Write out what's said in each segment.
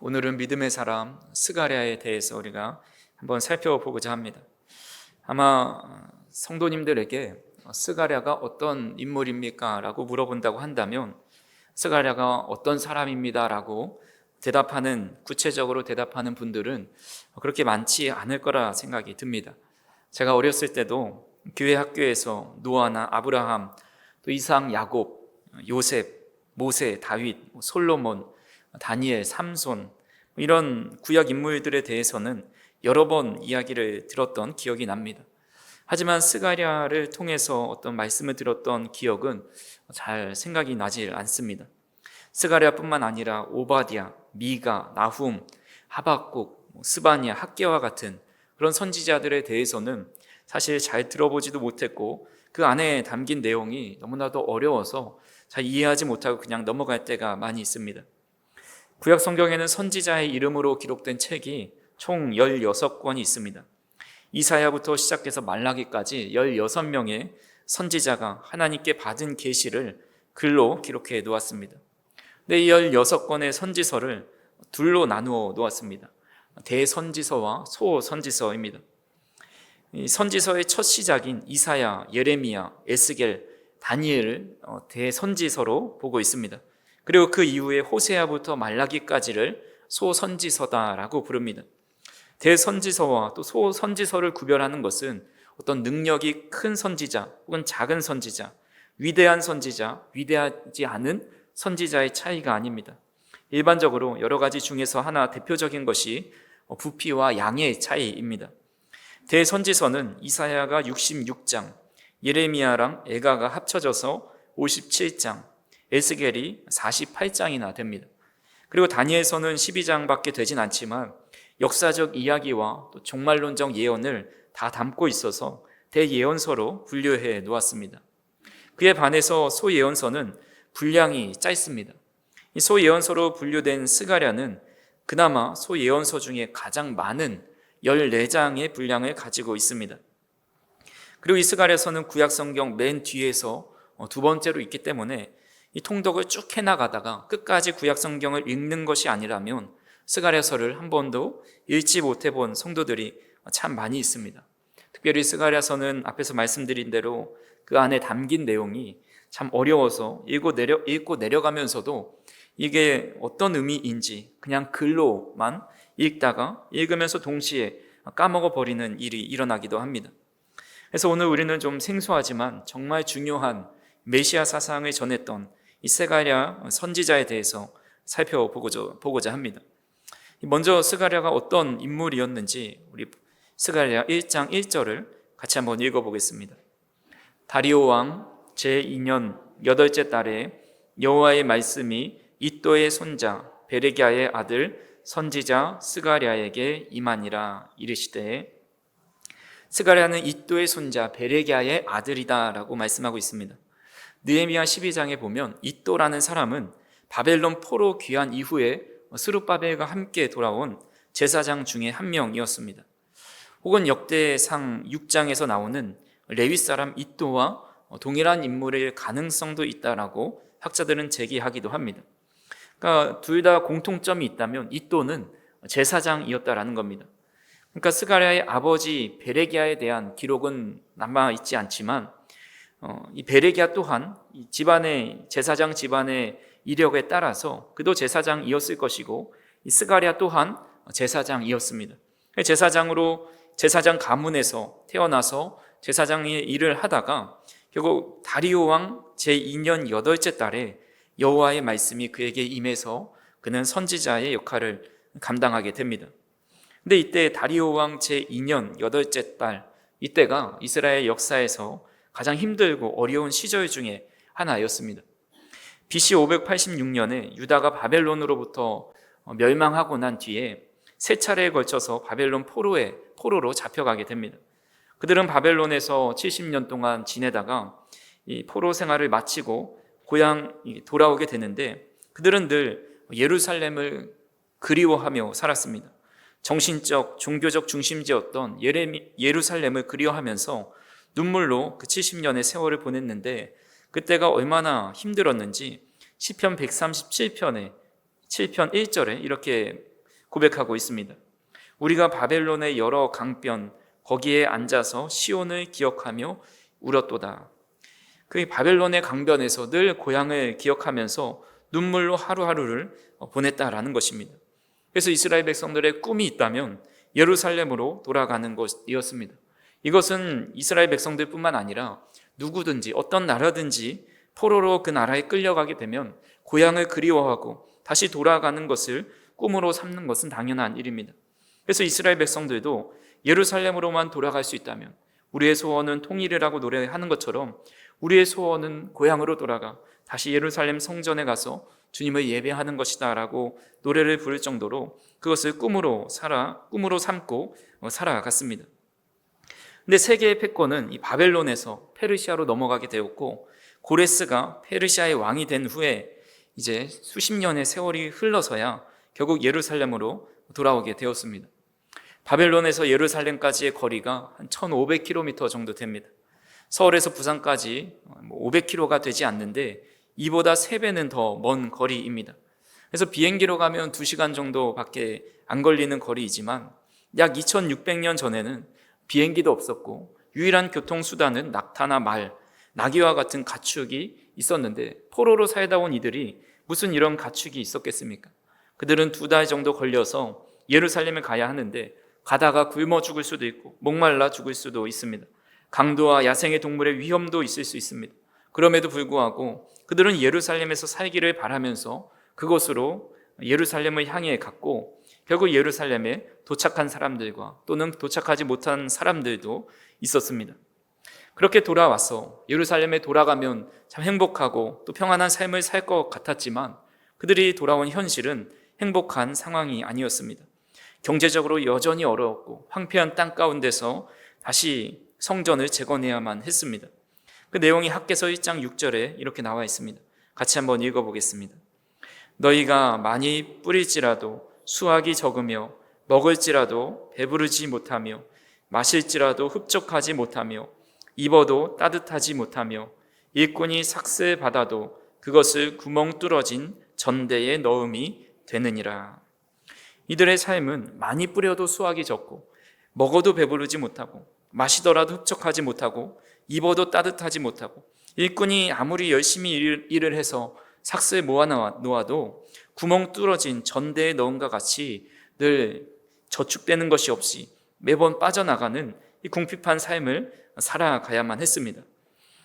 오늘은 믿음의 사람 스가랴에 대해서 우리가 한번 살펴보고자 합니다. 아마 성도님들에게 스가랴가 어떤 인물입니까? 라고 물어본다고 한다면 스가랴가 어떤 사람입니다 라고 구체적으로 대답하는 분들은 그렇게 많지 않을 거라 생각이 듭니다. 제가 어렸을 때도 교회 학교에서 노아나 아브라함, 또 이삭, 야곱, 요셉, 모세, 다윗, 솔로몬, 다니엘, 삼손 이런 구약 인물들에 대해서는 여러 번 이야기를 들었던 기억이 납니다. 하지만 스가랴를 통해서 어떤 말씀을 들었던 기억은 잘 생각이 나질 않습니다. 스가랴뿐만 아니라 오바댜, 미가, 나훔, 하박국, 스바냐, 학개와 같은 그런 선지자들에 대해서는 사실 잘 들어보지도 못했고 그 안에 담긴 내용이 너무나도 어려워서 잘 이해하지 못하고 그냥 넘어갈 때가 많이 있습니다. 구약 성경에는 선지자의 이름으로 기록된 책이 총 16권이 있습니다. 이사야부터 시작해서 말라기까지 16명의 선지자가 하나님께 받은 계시를 글로 기록해 놓았습니다. 근데 이 16권의 선지서를 둘로 나누어 놓았습니다. 대선지서와 소선지서입니다. 이 선지서의 첫 시작인 이사야, 예레미야, 에스겔, 다니엘을 대선지서로 보고 있습니다. 그리고 그 이후에 호세아부터 말라기까지를 소선지서다라고 부릅니다. 대선지서와 또 소선지서를 구별하는 것은 어떤 능력이 큰 선지자 혹은 작은 선지자, 위대한 선지자, 위대하지 않은 선지자의 차이가 아닙니다. 일반적으로 여러 가지 중에서 하나 대표적인 것이 부피와 양의 차이입니다. 대선지서는 이사야가 66장, 예레미야랑 에가가 합쳐져서 57장, 에스겔이 48장이나 됩니다. 그리고 다니엘서는 12장밖에 되진 않지만 역사적 이야기와 또 종말론적 예언을 다 담고 있어서 대예언서로 분류해 놓았습니다. 그에 반해서 소예언서는 분량이 짧습니다. 이 소예언서로 분류된 스가랴는 그나마 소예언서 중에 가장 많은 14장의 분량을 가지고 있습니다. 그리고 이 스가랴서는 구약성경 맨 뒤에서 두 번째로 있기 때문에 이 통독을 쭉 해나가다가 끝까지 구약성경을 읽는 것이 아니라면 스가랴서를 한 번도 읽지 못해본 성도들이 참 많이 있습니다. 특별히 스가랴서는 앞에서 말씀드린 대로 그 안에 담긴 내용이 참 어려워서 읽고 내려가면서도 이게 어떤 의미인지 그냥 글로만 읽다가 읽으면서 동시에 까먹어버리는 일이 일어나기도 합니다. 그래서 오늘 우리는 좀 생소하지만 정말 중요한 메시아 사상을 전했던 이 스가랴 선지자에 대해서 살펴보고자 합니다. 먼저 스가랴가 어떤 인물이었는지 우리 스가랴 1장 1절을 같이 한번 읽어보겠습니다. 다리오 왕 제2년 8째 달에 여호와의 말씀이 이도의 손자 베레기야의 아들 선지자 스가랴에게 임하니라. 이르시되, 스가랴는 이도의 손자 베레기야의 아들이다라고 말씀하고 있습니다. 느헤미야 12장에 보면 이도라는 사람은 바벨론 포로 귀환 이후에 스룹바벨과 함께 돌아온 제사장 중에 한 명이었습니다. 혹은 역대상 6장에서 나오는 레위 사람 이도와 동일한 인물일 가능성도 있다라고 학자들은 제기하기도 합니다. 그러니까 둘 다 공통점이 있다면 이도는 제사장이었다라는 겁니다. 그러니까 스가랴의 아버지 베레기야에 대한 기록은 남아있지 않지만 이 베레기야 또한 이 집안의 제사장 집안의 이력에 따라서 그도 제사장이었을 것이고 이 스가랴 또한 제사장이었습니다. 제사장으로 제사장 가문에서 태어나서 제사장의 일을 하다가 결국 다리오 왕 제2년 8째 달에 여호와의 말씀이 그에게 임해서 그는 선지자의 역할을 감당하게 됩니다. 근데 이때 다리오 왕 제2년 8째 달, 이때가 이스라엘 역사에서 가장 힘들고 어려운 시절 중에 하나였습니다. BC 586년에 유다가 바벨론으로부터 멸망하고 난 뒤에 세 차례에 걸쳐서 바벨론 포로로 잡혀가게 됩니다. 그들은 바벨론에서 70년 동안 지내다가 이 포로 생활을 마치고 고향 돌아오게 되는데 그들은 늘 예루살렘을 그리워하며 살았습니다. 정신적, 종교적 중심지였던 예루살렘을 그리워하면서 눈물로 그 70년의 세월을 보냈는데 그때가 얼마나 힘들었는지 시편 137편에 7편 1절에 이렇게 고백하고 있습니다. 우리가 바벨론의 여러 강변 거기에 앉아서 시온을 기억하며 울었도다. 그 바벨론의 강변에서 늘 고향을 기억하면서 눈물로 하루하루를 보냈다라는 것입니다. 그래서 이스라엘 백성들의 꿈이 있다면 예루살렘으로 돌아가는 것이었습니다. 이것은 이스라엘 백성들뿐만 아니라 누구든지 어떤 나라든지 포로로 그 나라에 끌려가게 되면 고향을 그리워하고 다시 돌아가는 것을 꿈으로 삼는 것은 당연한 일입니다. 그래서 이스라엘 백성들도 예루살렘으로만 돌아갈 수 있다면 우리의 소원은 통일이라고 노래하는 것처럼 우리의 소원은 고향으로 돌아가 다시 예루살렘 성전에 가서 주님을 예배하는 것이다 라고 노래를 부를 정도로 그것을 꿈으로 삼고 살아갔습니다. 근데 세계의 패권은 이 바벨론에서 페르시아로 넘어가게 되었고, 고레스가 페르시아의 왕이 된 후에 이제 수십 년의 세월이 흘러서야 결국 예루살렘으로 돌아오게 되었습니다. 바벨론에서 예루살렘까지의 거리가 한 1500km 정도 됩니다. 서울에서 부산까지 500km가 되지 않는데 이보다 3배는 더 먼 거리입니다. 그래서 비행기로 가면 2시간 정도밖에 안 걸리는 거리이지만 약 2600년 전에는 비행기도 없었고 유일한 교통수단은 낙타나 말, 나귀와 같은 가축이 있었는데 포로로 살다 온 이들이 무슨 이런 가축이 있었겠습니까? 그들은 2달 정도 걸려서 예루살렘에 가야 하는데 가다가 굶어 죽을 수도 있고 목말라 죽을 수도 있습니다. 강도와 야생의 동물의 위험도 있을 수 있습니다. 그럼에도 불구하고 그들은 예루살렘에서 살기를 바라면서 그곳으로 예루살렘을 향해 갔고 결국 예루살렘에 도착한 사람들과 또는 도착하지 못한 사람들도 있었습니다. 그렇게 돌아와서 예루살렘에 돌아가면 참 행복하고 또 평안한 삶을 살 것 같았지만 그들이 돌아온 현실은 행복한 상황이 아니었습니다. 경제적으로 여전히 어려웠고 황폐한 땅 가운데서 다시 성전을 재건해야만 했습니다. 그 내용이 학개서 1장 6절에 이렇게 나와 있습니다. 같이 한번 읽어보겠습니다. 너희가 많이 뿌릴지라도 수확이 적으며 먹을지라도 배부르지 못하며 마실지라도 흡족하지 못하며 입어도 따뜻하지 못하며 일꾼이 삭슬 받아도 그것을 구멍 뚫어진 전대에 넣음이 되느니라. 이들의 삶은 많이 뿌려도 수확이 적고 먹어도 배부르지 못하고 마시더라도 흡족하지 못하고 입어도 따뜻하지 못하고 일꾼이 아무리 열심히 일을 해서 삭슬 모아놓아도 구멍 뚫어진 전대에 넣은과 같이 늘 저축되는 것이 없이 매번 빠져나가는 이 궁핍한 삶을 살아가야만 했습니다.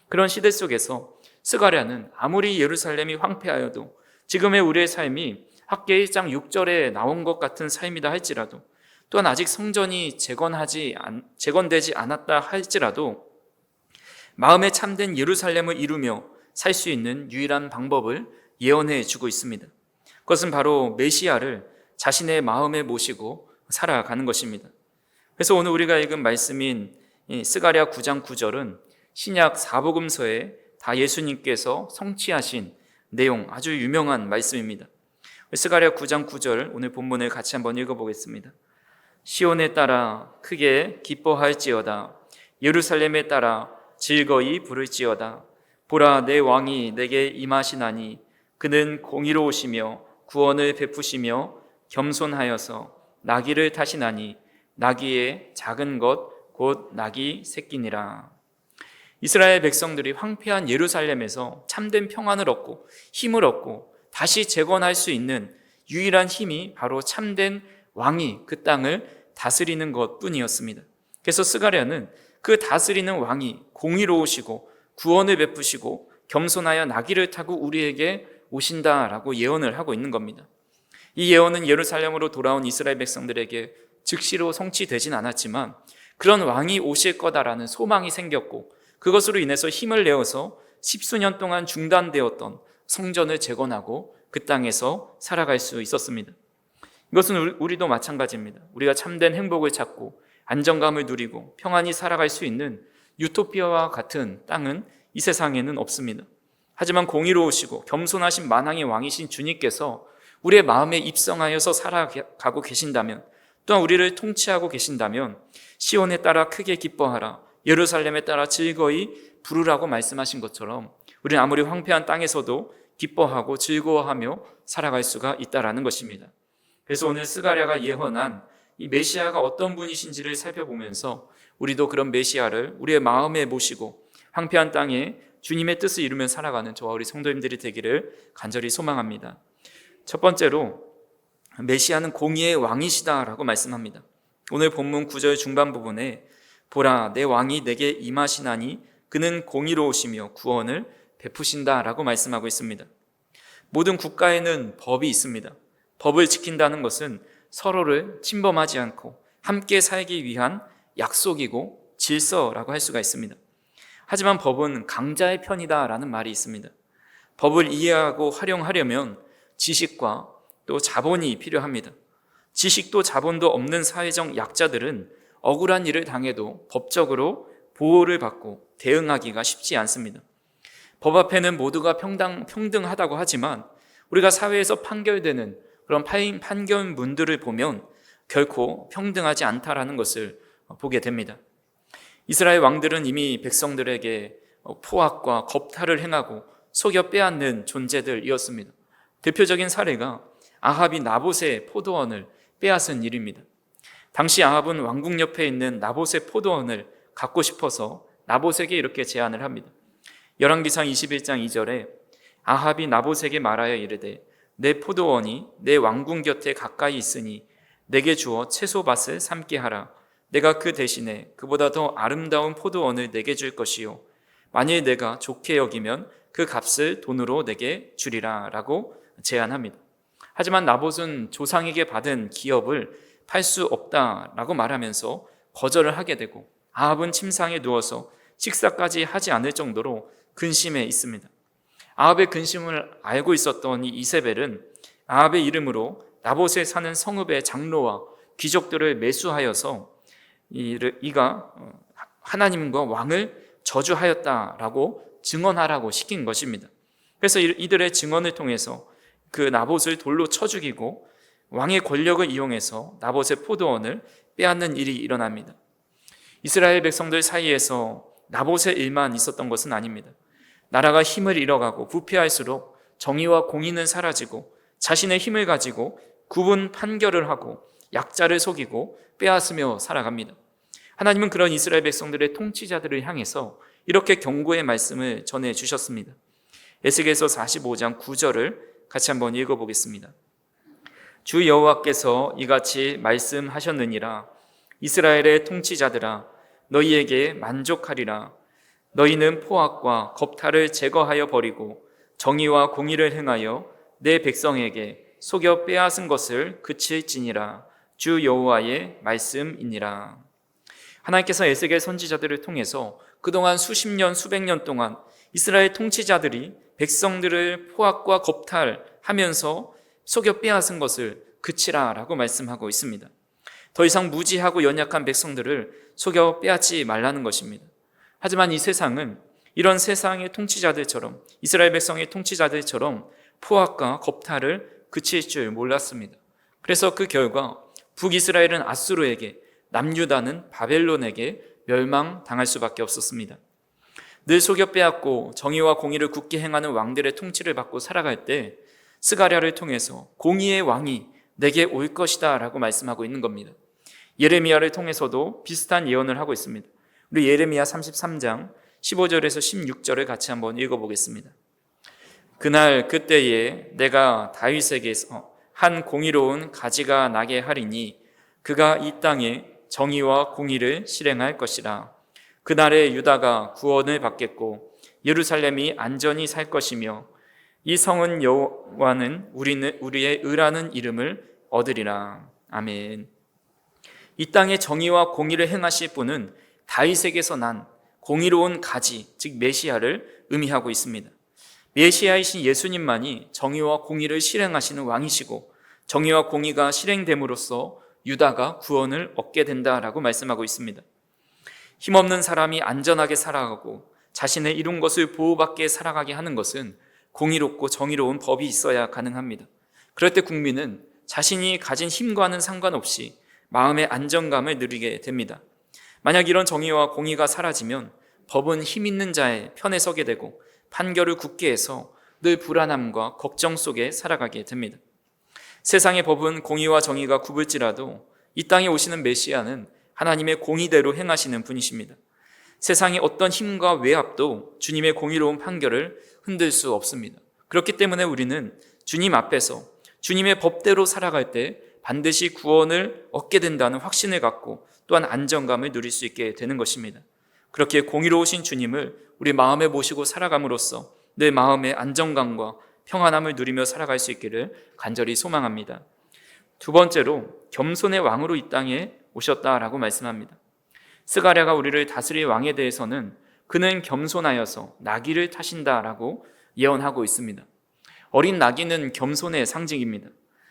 그런 시대 속에서 스가랴는 아무리 예루살렘이 황폐하여도 지금의 우리의 삶이 학개 1장 6절에 나온 것 같은 삶이다 할지라도 또한 아직 성전이 재건되지 않았다 할지라도 마음에 참된 예루살렘을 이루며 살 수 있는 유일한 방법을 예언해 주고 있습니다. 그것은 바로 메시아를 자신의 마음에 모시고 살아가는 것입니다. 그래서 오늘 우리가 읽은 말씀인 스가랴 9장 9절은 신약 사복음서에 다 예수님께서 성취하신 내용 아주 유명한 말씀입니다. 스가랴 9장 9절 오늘 본문을 같이 한번 읽어보겠습니다. 시온에 따라 크게 기뻐할지어다. 예루살렘에 따라 즐거이 부를지어다. 보라, 내 왕이 내게 임하시나니 그는 공의로우시며 구원을 베푸시며 겸손하여서 나귀를 타시나니 나귀의 작은 것 곧 나귀 새끼니라. 이스라엘 백성들이 황폐한 예루살렘에서 참된 평안을 얻고 힘을 얻고 다시 재건할 수 있는 유일한 힘이 바로 참된 왕이 그 땅을 다스리는 것뿐이었습니다. 그래서 스가랴는 그 다스리는 왕이 공의로우시고 구원을 베푸시고 겸손하여 나귀를 타고 우리에게 오신다라고 예언을 하고 있는 겁니다. 이 예언은 예루살렘으로 돌아온 이스라엘 백성들에게 즉시로 성취되진 않았지만 그런 왕이 오실 거다라는 소망이 생겼고 그것으로 인해서 힘을 내어서 십수년 동안 중단되었던 성전을 재건하고 그 땅에서 살아갈 수 있었습니다. 이것은 우리도 마찬가지입니다. 우리가 참된 행복을 찾고 안정감을 누리고 평안히 살아갈 수 있는 유토피아와 같은 땅은 이 세상에는 없습니다. 하지만 공의로우시고 겸손하신 만왕의 왕이신 주님께서 우리의 마음에 입성하여서 살아가고 계신다면 또한 우리를 통치하고 계신다면 시온에 따라 크게 기뻐하라, 예루살렘에 따라 즐거이 부르라고 말씀하신 것처럼 우리는 아무리 황폐한 땅에서도 기뻐하고 즐거워하며 살아갈 수가 있다라는 것입니다. 그래서 오늘 스가랴가 예언한 이 메시아가 어떤 분이신지를 살펴보면서 우리도 그런 메시아를 우리의 마음에 모시고 황폐한 땅에 주님의 뜻을 이루며 살아가는 저와 우리 성도님들이 되기를 간절히 소망합니다. 첫 번째로 메시아는 공의의 왕이시다라고 말씀합니다. 오늘 본문 9절 중반 부분에 보라 내 왕이 내게 임하시나니 그는 공의로우시며 구원을 베푸신다라고 말씀하고 있습니다. 모든 국가에는 법이 있습니다. 법을 지킨다는 것은 서로를 침범하지 않고 함께 살기 위한 약속이고 질서라고 할 수가 있습니다. 하지만 법은 강자의 편이다라는 말이 있습니다. 법을 이해하고 활용하려면 지식과 또 자본이 필요합니다. 지식도 자본도 없는 사회적 약자들은 억울한 일을 당해도 법적으로 보호를 받고 대응하기가 쉽지 않습니다. 법 앞에는 모두가 평등하다고 하지만 우리가 사회에서 판결되는 그런 판결문들을 보면 결코 평등하지 않다라는 것을 보게 됩니다. 이스라엘 왕들은 이미 백성들에게 포악과 겁탈을 행하고 속여 빼앗는 존재들이었습니다. 대표적인 사례가 아합이 나봇의 포도원을 빼앗은 일입니다. 당시 아합은 왕궁 옆에 있는 나봇의 포도원을 갖고 싶어서 나봇에게 이렇게 제안을 합니다. 열왕기상 21장 2절에 아합이 나봇에게 말하여 이르되 내 포도원이 내 왕궁 곁에 가까이 있으니 내게 주어 채소밭을 삼게 하라. 내가 그 대신에 그보다 더 아름다운 포도원을 내게 줄 것이요 만일 내가 좋게 여기면 그 값을 돈으로 내게 주리라 라고 제안합니다. 하지만 나봇은 조상에게 받은 기업을 팔 수 없다라고 말하면서 거절을 하게 되고 아합은 침상에 누워서 식사까지 하지 않을 정도로 근심해 있습니다. 아합의 근심을 알고 있었던 이 이세벨은 아합의 이름으로 나봇에 사는 성읍의 장로와 귀족들을 매수하여서 이가 하나님과 왕을 저주하였다라고 증언하라고 시킨 것입니다. 그래서 이들의 증언을 통해서 그 나봇을 돌로 쳐 죽이고 왕의 권력을 이용해서 나봇의 포도원을 빼앗는 일이 일어납니다. 이스라엘 백성들 사이에서 나봇의 일만 있었던 것은 아닙니다. 나라가 힘을 잃어가고 부패할수록 정의와 공의는 사라지고 자신의 힘을 가지고 구분 판결을 하고 약자를 속이고 빼앗으며 살아갑니다. 하나님은 그런 이스라엘 백성들의 통치자들을 향해서 이렇게 경고의 말씀을 전해주셨습니다. 에스겔서 45장 9절을 같이 한번 읽어보겠습니다. 주 여호와께서 이같이 말씀하셨느니라. 이스라엘의 통치자들아 너희에게 만족하리라. 너희는 포악과 겁탈을 제거하여 버리고 정의와 공의를 행하여 내 백성에게 속여 빼앗은 것을 그칠지니라. 주 여호와의 말씀이니라. 하나님께서 에스겔 선지자들을 통해서 그동안 수십 년 수백 년 동안 이스라엘 통치자들이 백성들을 포악과 겁탈하면서 속여 빼앗은 것을 그치라라고 말씀하고 있습니다. 더 이상 무지하고 연약한 백성들을 속여 빼앗지 말라는 것입니다. 하지만 이 세상은 이런 세상의 통치자들처럼 이스라엘 백성의 통치자들처럼 포악과 겁탈을 그칠 줄 몰랐습니다. 그래서 그 결과 북이스라엘은 아수르에게 남유다는 바벨론에게 멸망당할 수밖에 없었습니다. 늘 속여 빼앗고 정의와 공의를 굳게 행하는 왕들의 통치를 받고 살아갈 때 스가랴를 통해서 공의의 왕이 내게 올 것이다 라고 말씀하고 있는 겁니다. 예레미야를 통해서도 비슷한 예언을 하고 있습니다. 우리 예레미야 33장 15절에서 16절을 같이 한번 읽어보겠습니다. 그날 그때에 내가 다윗에게서 한 공의로운 가지가 나게 하리니 그가 이 땅에 정의와 공의를 실행할 것이라. 그날에 유다가 구원을 받겠고 예루살렘이 안전히 살 것이며 이 성은 여호와는 우리의 의라는 이름을 얻으리라. 아멘. 이 땅에 정의와 공의를 행하실 분은 다윗에게서 난 공의로운 가지, 즉 메시아를 의미하고 있습니다. 메시아이신 예수님만이 정의와 공의를 실행하시는 왕이시고 정의와 공의가 실행됨으로써 유다가 구원을 얻게 된다라고 말씀하고 있습니다. 힘없는 사람이 안전하게 살아가고 자신의 이룬 것을 보호받게 살아가게 하는 것은 공의롭고 정의로운 법이 있어야 가능합니다. 그럴 때 국민은 자신이 가진 힘과는 상관없이 마음의 안정감을 누리게 됩니다. 만약 이런 정의와 공의가 사라지면 법은 힘 있는 자의 편에 서게 되고 판결을 굳게 해서 늘 불안함과 걱정 속에 살아가게 됩니다. 세상의 법은 공의와 정의가 굽을지라도 이 땅에 오시는 메시아는 하나님의 공의대로 행하시는 분이십니다. 세상의 어떤 힘과 외압도 주님의 공의로운 판결을 흔들 수 없습니다. 그렇기 때문에 우리는 주님 앞에서 주님의 법대로 살아갈 때 반드시 구원을 얻게 된다는 확신을 갖고 또한 안정감을 누릴 수 있게 되는 것입니다. 그렇게 공의로우신 주님을 우리 마음에 모시고 살아감으로써 내 마음의 안정감과 평안함을 누리며 살아갈 수 있기를 간절히 소망합니다. 두 번째로 겸손의 왕으로 이 땅에 오셨다라고 말씀합니다. 스가랴가 우리를 다스릴 왕에 대해서는 그는 겸손하여서 나귀를 타신다라고 예언하고 있습니다. 어린 나귀는 겸손의 상징입니다.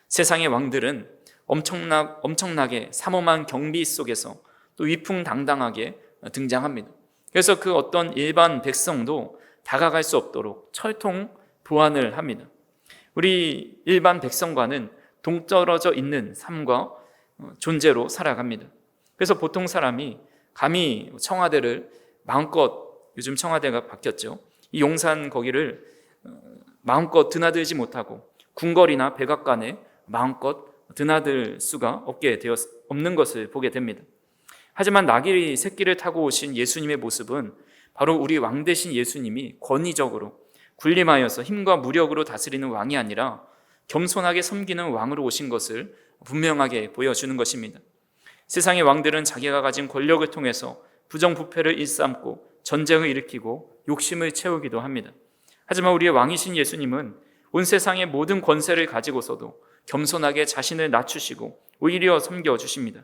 세상의 왕들은 엄청나게 삼엄한 경비 속에서 또 위풍당당하게 등장합니다. 그래서 그 어떤 일반 백성도 다가갈 수 없도록 철통 보안을 합니다. 우리 일반 백성과는 동떨어져 있는 삶과 존재로 살아갑니다. 그래서 보통 사람이 감히 청와대를 마음껏, 요즘 청와대가 바뀌었죠, 이 용산 거기를 마음껏 드나들지 못하고 궁궐이나 백악관에 마음껏 드나들 수가 없는 것을 보게 됩니다. 하지만 나귀 새끼를 타고 오신 예수님의 모습은 바로 우리 왕 되신 예수님이 권위적으로 군림하여서 힘과 무력으로 다스리는 왕이 아니라 겸손하게 섬기는 왕으로 오신 것을 분명하게 보여주는 것입니다. 세상의 왕들은 자기가 가진 권력을 통해서 부정부패를 일삼고 전쟁을 일으키고 욕심을 채우기도 합니다. 하지만 우리의 왕이신 예수님은 온 세상의 모든 권세를 가지고서도 겸손하게 자신을 낮추시고 오히려 섬겨주십니다.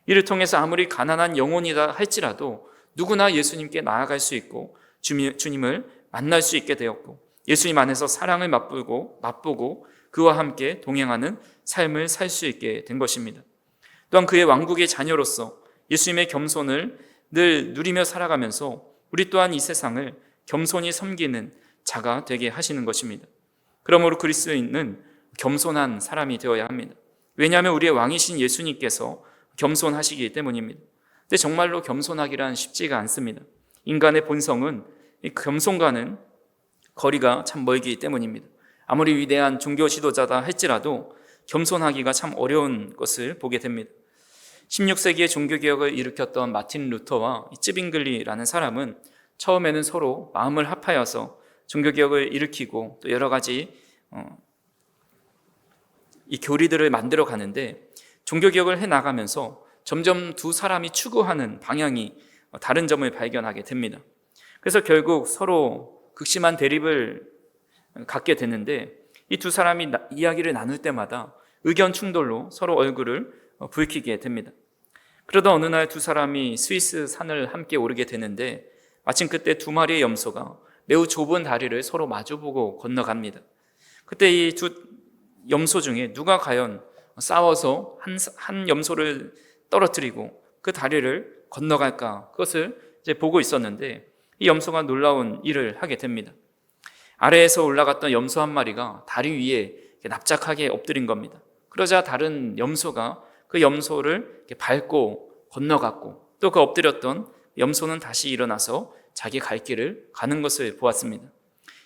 이를 통해서 아무리 가난한 영혼이다 할지라도 누구나 예수님께 나아갈 수 있고 주님을 만날 수 있게 되었고 예수님 안에서 사랑을 맛보고 그와 함께 동행하는 삶을 살 수 있게 된 것입니다. 또한 그의 왕국의 자녀로서 예수님의 겸손을 늘 누리며 살아가면서 우리 또한 이 세상을 겸손히 섬기는 자가 되게 하시는 것입니다. 그러므로 그리스도인은 겸손한 사람이 되어야 합니다. 왜냐하면 우리의 왕이신 예수님께서 겸손하시기 때문입니다. 근데 정말로 겸손하기란 쉽지가 않습니다. 인간의 본성은 이 겸손과는 거리가 참 멀기 때문입니다. 아무리 위대한 종교 지도자다 할지라도 겸손하기가 참 어려운 것을 보게 됩니다. 16세기에 종교개혁을 일으켰던 마틴 루터와 찌빙글리라는 사람은 처음에는 서로 마음을 합하여서 종교개혁을 일으키고 또 여러 가지 이 교리들을 만들어 가는데 종교개혁을 해나가면서 점점 두 사람이 추구하는 방향이 다른 점을 발견하게 됩니다. 그래서 결국 서로 극심한 대립을 갖게 되는데 이 두 사람이 이야기를 나눌 때마다 의견 충돌로 서로 얼굴을 붉히게 됩니다. 그러다 어느 날 두 사람이 스위스 산을 함께 오르게 되는데 마침 그때 두 마리의 염소가 매우 좁은 다리를 서로 마주보고 건너갑니다. 그때 이 두 염소 중에 누가 과연 싸워서 한 염소를 떨어뜨리고 그 다리를 건너갈까, 그것을 이제 보고 있었는데 이 염소가 놀라운 일을 하게 됩니다. 아래에서 올라갔던 염소 한 마리가 다리 위에 납작하게 엎드린 겁니다. 그러자 다른 염소가 그 염소를 밟고 건너갔고 또 그 엎드렸던 염소는 다시 일어나서 자기 갈 길을 가는 것을 보았습니다.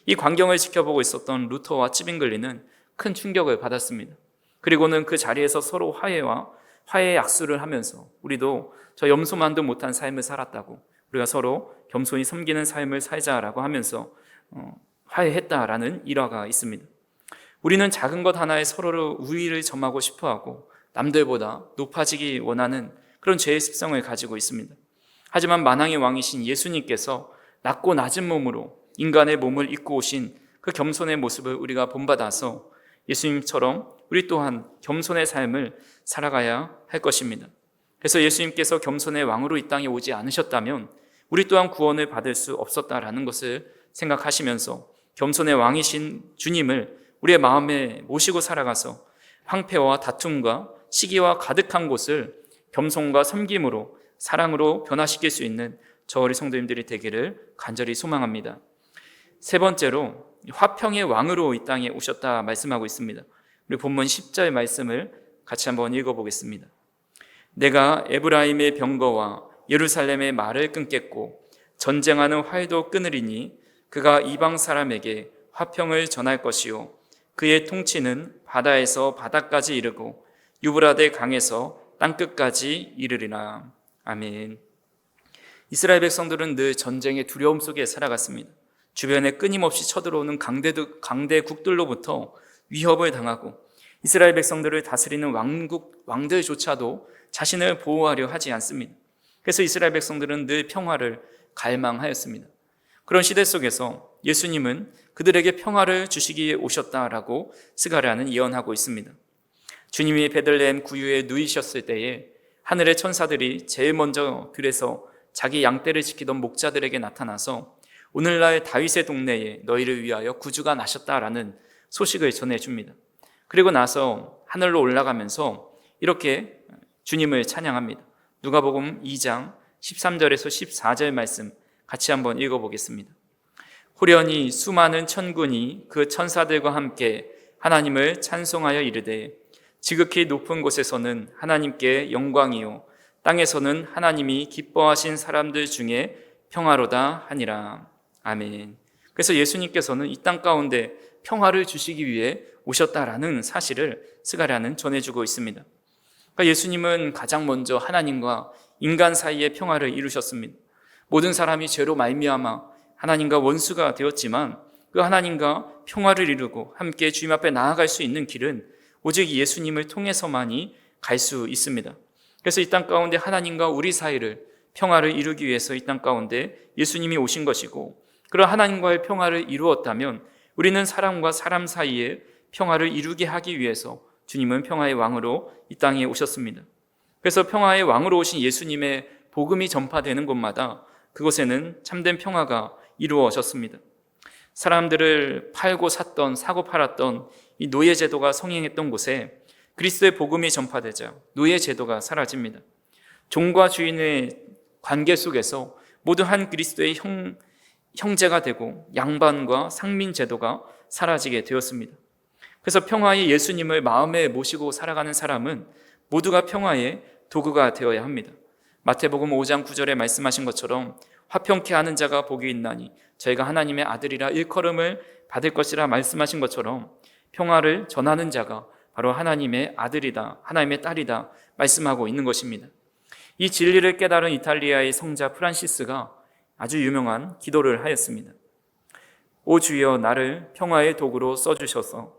이 광경을 지켜보고 있었던 루터와 찌빙글리는 큰 충격을 받았습니다. 그리고는 그 자리에서 서로 화해의 약수를 하면서 우리도 저 염소만도 못한 삶을 살았다고, 우리가 서로 겸손히 섬기는 삶을 살자라고 하면서 화해했다라는 일화가 있습니다. 우리는 작은 것 하나에 서로를 우위를 점하고 싶어하고 남들보다 높아지기 원하는 그런 죄의 습성을 가지고 있습니다. 하지만 만왕의 왕이신 예수님께서 낮고 낮은 몸으로 인간의 몸을 입고 오신 그 겸손의 모습을 우리가 본받아서 예수님처럼 우리 또한 겸손의 삶을 살아가야 할 것입니다. 그래서 예수님께서 겸손의 왕으로 이 땅에 오지 않으셨다면 우리 또한 구원을 받을 수 없었다라는 것을 생각하시면서 겸손의 왕이신 주님을 우리의 마음에 모시고 살아가서 황폐와 다툼과 시기와 가득한 곳을 겸손과 섬김으로 사랑으로 변화시킬 수 있는 저 우리 성도님들이 되기를 간절히 소망합니다. 세 번째로 화평의 왕으로 이 땅에 오셨다 말씀하고 있습니다. 우리 본문 10절 말씀을 같이 한번 읽어보겠습니다. 내가 에브라임의 병거와 예루살렘의 말을 끊겠고 전쟁하는 활도 끊으리니 그가 이방 사람에게 화평을 전할 것이요 그의 통치는 바다에서 바다까지 이르고 유브라데 강에서 땅끝까지 이르리라. 아멘. 이스라엘 백성들은 늘 전쟁의 두려움 속에 살아갔습니다. 주변에 끊임없이 쳐들어오는 강대국들로부터 위협을 당하고 이스라엘 백성들을 다스리는 왕들조차도 자신을 보호하려 하지 않습니다. 그래서 이스라엘 백성들은 늘 평화를 갈망하였습니다. 그런 시대 속에서 예수님은 그들에게 평화를 주시기 위해 오셨다라고 스가랴는 예언하고 있습니다. 주님이 베들레헴 구유에 누이셨을 때에 하늘의 천사들이 제일 먼저 들에서 자기 양떼를 지키던 목자들에게 나타나서 오늘날 다윗의 동네에 너희를 위하여 구주가 나셨다라는 소식을 전해줍니다. 그리고 나서 하늘로 올라가면서 이렇게 주님을 찬양합니다. 누가복음 2장 13절에서 14절 말씀 같이 한번 읽어보겠습니다. 호련히 수많은 천군이 그 천사들과 함께 하나님을 찬송하여 이르되 지극히 높은 곳에서는 하나님께 영광이요 땅에서는 하나님이 기뻐하신 사람들 중에 평화로다 하니라. 아멘. 그래서 예수님께서는 이 땅 가운데 평화를 주시기 위해 오셨다라는 사실을 스가랴는 전해주고 있습니다. 그러니까 예수님은 가장 먼저 하나님과 인간 사이의 평화를 이루셨습니다. 모든 사람이 죄로 말미암아 하나님과 원수가 되었지만 그 하나님과 평화를 이루고 함께 주님 앞에 나아갈 수 있는 길은 오직 예수님을 통해서만이 갈 수 있습니다. 그래서 이 땅 가운데 하나님과 우리 사이를 평화를 이루기 위해서 이 땅 가운데 예수님이 오신 것이고, 그런 하나님과의 평화를 이루었다면 우리는 사람과 사람 사이에 평화를 이루게 하기 위해서 주님은 평화의 왕으로 이 땅에 오셨습니다. 그래서 평화의 왕으로 오신 예수님의 복음이 전파되는 곳마다 그곳에는 참된 평화가 이루어졌습니다. 사람들을 팔고 샀던, 사고 팔았던 이 노예제도가 성행했던 곳에 그리스도의 복음이 전파되자 노예제도가 사라집니다. 종과 주인의 관계 속에서 모두 한 그리스도의 형제가 되고 양반과 상민제도가 사라지게 되었습니다. 그래서 평화의 예수님을 마음에 모시고 살아가는 사람은 모두가 평화의 도구가 되어야 합니다. 마태복음 5장 9절에 말씀하신 것처럼 화평케 하는 자가 복이 있나니 저희가 하나님의 아들이라 일컬음을 받을 것이라 말씀하신 것처럼 평화를 전하는 자가 바로 하나님의 아들이다, 하나님의 딸이다 말씀하고 있는 것입니다. 이 진리를 깨달은 이탈리아의 성자 프란시스가 아주 유명한 기도를 하였습니다. 오 주여, 나를 평화의 도구로 써주셔서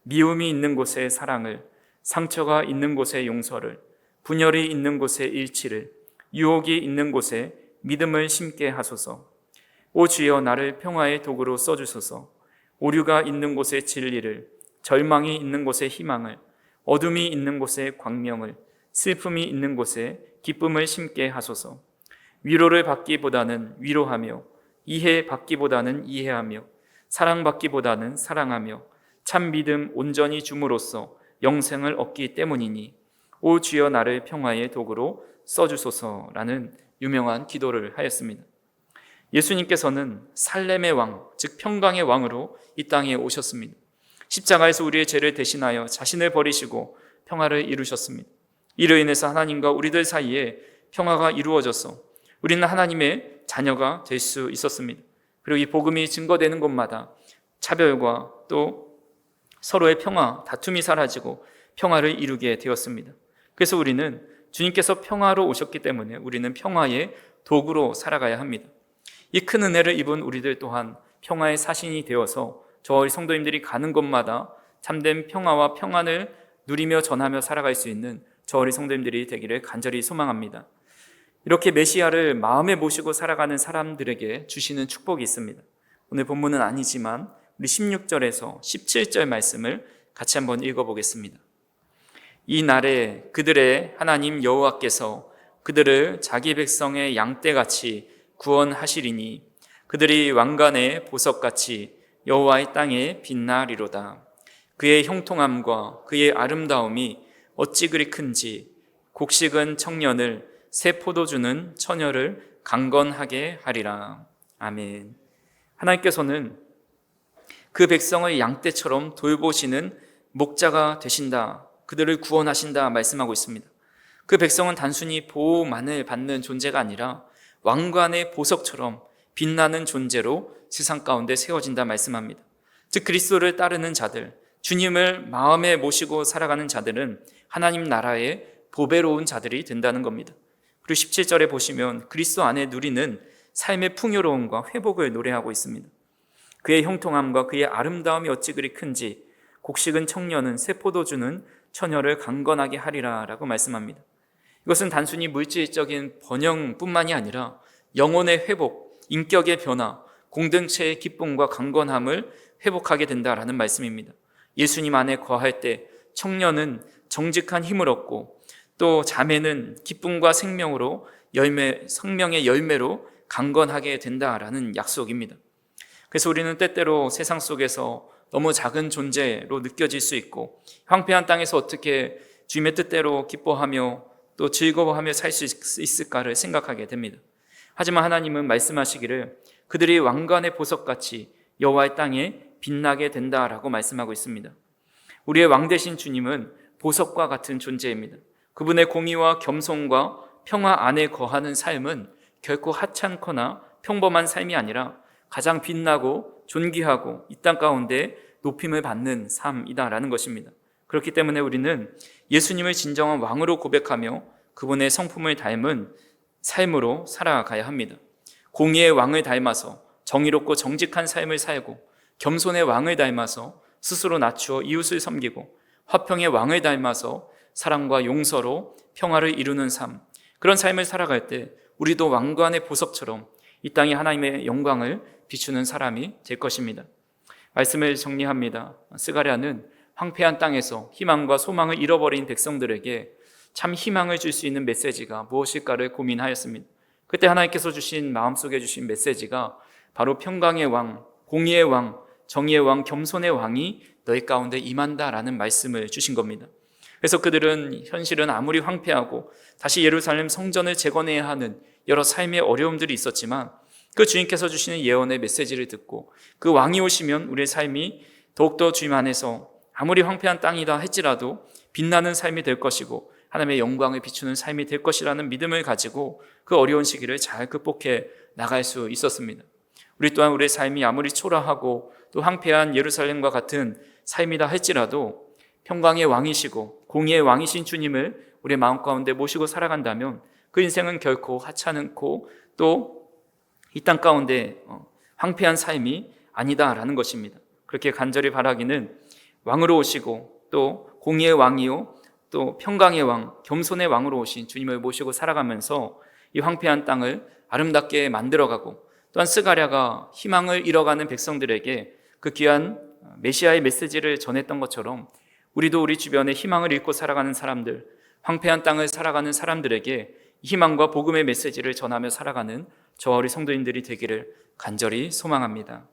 미움이 있는 곳에 사랑을, 상처가 있는 곳에 용서를, 분열이 있는 곳에 일치를, 유혹이 있는 곳에 믿음을 심게 하소서. 오 주여, 나를 평화의 도구로 써주소서. 오류가 있는 곳에 진리를, 절망이 있는 곳에 희망을, 어둠이 있는 곳에 광명을, 슬픔이 있는 곳에 기쁨을 심게 하소서. 위로를 받기보다는 위로하며, 이해받기보다는 이해하며, 사랑받기보다는 사랑하며, 참 믿음 온전히 줌으로써 영생을 얻기 때문이니 오 주여, 나를 평화의 도구로 써주소서라는 유명한 기도를 하였습니다. 예수님께서는 살렘의 왕, 즉 평강의 왕으로 이 땅에 오셨습니다. 십자가에서 우리의 죄를 대신하여 자신을 버리시고 평화를 이루셨습니다. 이로 인해서 하나님과 우리들 사이에 평화가 이루어져서 우리는 하나님의 자녀가 될 수 있었습니다. 그리고 이 복음이 증거되는 곳마다 차별과 또 서로의 평화, 다툼이 사라지고 평화를 이루게 되었습니다. 그래서 우리는 주님께서 평화로 오셨기 때문에 우리는 평화의 도구로 살아가야 합니다. 이 큰 은혜를 입은 우리들 또한 평화의 사신이 되어서 저희 성도님들이 가는 곳마다 참된 평화와 평안을 누리며 전하며 살아갈 수 있는 저희 성도님들이 되기를 간절히 소망합니다. 이렇게 메시아를 마음에 모시고 살아가는 사람들에게 주시는 축복이 있습니다. 오늘 본문은 아니지만 우리 16절에서 17절 말씀을 같이 한번 읽어보겠습니다. 이 날에 그들의 하나님 여호와께서 그들을 자기 백성의 양떼같이 구원하시리니 그들이 왕관의 보석같이 여호와의 땅에 빛나리로다. 그의 형통함과 그의 아름다움이 어찌 그리 큰지 곡식은 청년을 새 포도주는 처녀를 강건하게 하리라. 아멘. 하나님께서는 그 백성의 양떼처럼 돌보시는 목자가 되신다, 그들을 구원하신다 말씀하고 있습니다. 그 백성은 단순히 보호만을 받는 존재가 아니라 왕관의 보석처럼 빛나는 존재로 세상 가운데 세워진다 말씀합니다. 즉 그리스도를 따르는 자들, 주님을 마음에 모시고 살아가는 자들은 하나님 나라의 보배로운 자들이 된다는 겁니다. 그리고 17절에 보시면 그리스도 안에 누리는 삶의 풍요로움과 회복을 노래하고 있습니다. 그의 형통함과 그의 아름다움이 어찌 그리 큰지 곡식은 청년은 새 포도주는 처녀를 강건하게 하리라 라고 말씀합니다. 이것은 단순히 물질적인 번영뿐만이 아니라 영혼의 회복, 인격의 변화, 공동체의 기쁨과 강건함을 회복하게 된다라는 말씀입니다. 예수님 안에 거할 때 청년은 정직한 힘을 얻고 또 자매는 기쁨과 생명으로 성명의 열매로 강건하게 된다라는 약속입니다. 그래서 우리는 때때로 세상 속에서 너무 작은 존재로 느껴질 수 있고 황폐한 땅에서 어떻게 주님의 뜻대로 기뻐하며 또 즐거워하며 살 수 있을까를 생각하게 됩니다. 하지만 하나님은 말씀하시기를 그들이 왕관의 보석같이 여호와의 땅에 빛나게 된다라고 말씀하고 있습니다. 우리의 왕 되신 주님은 보석과 같은 존재입니다. 그분의 공의와 겸손과 평화 안에 거하는 삶은 결코 하찮거나 평범한 삶이 아니라 가장 빛나고 존귀하고 이 땅 가운데 높임을 받는 삶이다라는 것입니다. 그렇기 때문에 우리는 예수님을 진정한 왕으로 고백하며 그분의 성품을 닮은 삶으로 살아가야 합니다. 공의의 왕을 닮아서 정의롭고 정직한 삶을 살고 겸손의 왕을 닮아서 스스로 낮추어 이웃을 섬기고 화평의 왕을 닮아서 사랑과 용서로 평화를 이루는 삶, 그런 삶을 살아갈 때 우리도 왕관의 보석처럼 이 땅에 하나님의 영광을 비추는 사람이 될 것입니다. 말씀을 정리합니다. 스가랴는 황폐한 땅에서 희망과 소망을 잃어버린 백성들에게 참 희망을 줄 수 있는 메시지가 무엇일까를 고민하였습니다. 그때 하나님께서 주신 마음속에 주신 메시지가 바로 평강의 왕, 공의의 왕, 정의의 왕, 겸손의 왕이 너희 가운데 임한다라는 말씀을 주신 겁니다. 그래서 그들은 현실은 아무리 황폐하고 다시 예루살렘 성전을 재건해야 하는 여러 삶의 어려움들이 있었지만 그 주님께서 주시는 예언의 메시지를 듣고 그 왕이 오시면 우리의 삶이 더욱더 주님 안에서 아무리 황폐한 땅이다 할지라도 빛나는 삶이 될 것이고 하나님의 영광을 비추는 삶이 될 것이라는 믿음을 가지고 그 어려운 시기를 잘 극복해 나갈 수 있었습니다. 우리 또한 우리의 삶이 아무리 초라하고 또 황폐한 예루살렘과 같은 삶이다 할지라도 평강의 왕이시고 공의의 왕이신 주님을 우리의 마음 가운데 모시고 살아간다면 그 인생은 결코 하찮고 또 이 땅 가운데 황폐한 삶이 아니다라는 것입니다. 그렇게 간절히 바라기는 왕으로 오시고 또 공의의 왕이요 또 평강의 왕, 겸손의 왕으로 오신 주님을 모시고 살아가면서 이 황폐한 땅을 아름답게 만들어가고 또한 스가랴가 희망을 잃어가는 백성들에게 그 귀한 메시아의 메시지를 전했던 것처럼 우리도 우리 주변에 희망을 잃고 살아가는 사람들, 황폐한 땅을 살아가는 사람들에게 희망과 복음의 메시지를 전하며 살아가는 저와 우리 성도님들이 되기를 간절히 소망합니다.